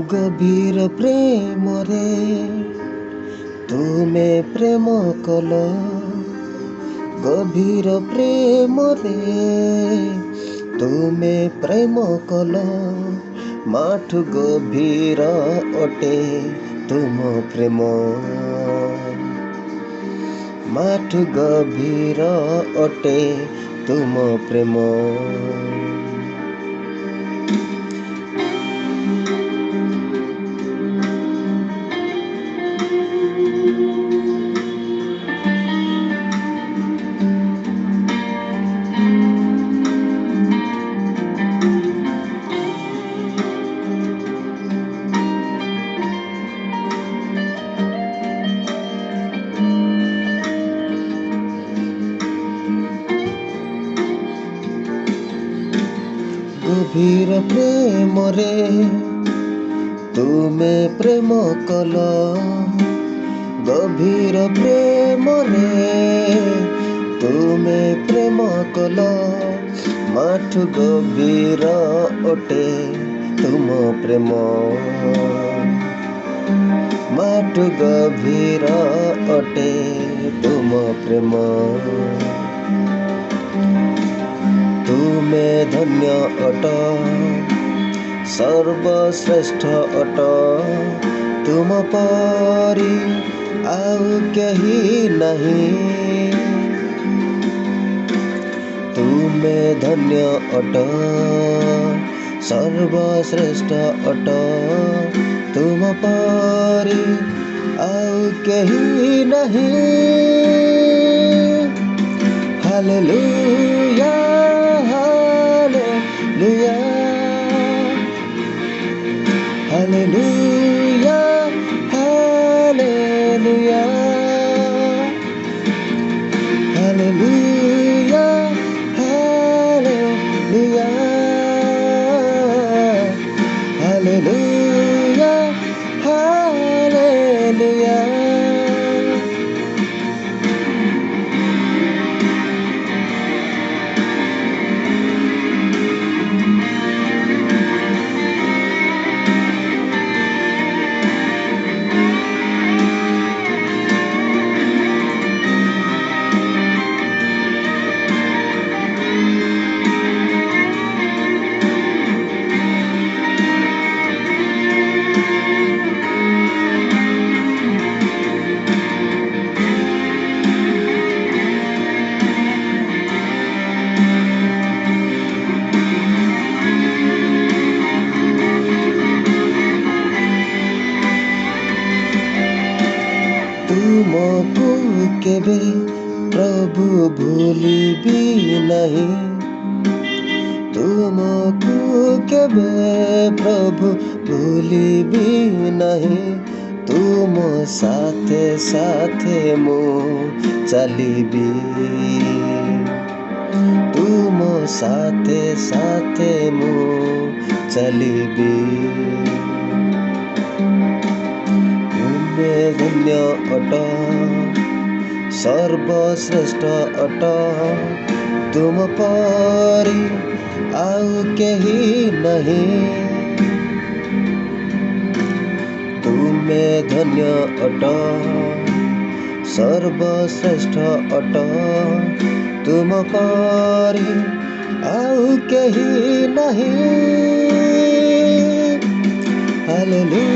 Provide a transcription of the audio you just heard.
गभीर प्रेम रे तुमे प्रेम कल गभीर प्रेम रे तुमे प्रेम कल माठु गभीर अटे तुम प्रेम माठु गभीर अटे तुम प्रेम गभीर प्रेम रे तुमे प्रेम कल गभीर प्रेम रे तुमे प्रेम कल माठु गभीर अटे तुम प्रेम माठु गभीर अटे तुम प्रेम तुमे धन्य अट सर्वश्रेष्ठ अट तुम परी आउ कहीं नहीं तुमे धन्य अट सर्वश्रेष्ठ अट तुम परी आउ कहीं नहीं hallelujah hallelujah hallelujah hallelujah hallelujah hallelujah hallelujah तुमको केबे प्रभु भूलिबी नहीं तुमको केबे प्रभु भूलिबी नहीं तुम साथे साथे मु चलिबी तुम साथे साथे मु चलिबी धन्य अट सर्वश्रेष्ठ अट तुम परी आउ कहीं नहीं तुमे धन्य अट सर्वश्रेष्ठ अट तुम परी आउ कहीं नहीं हालेलुया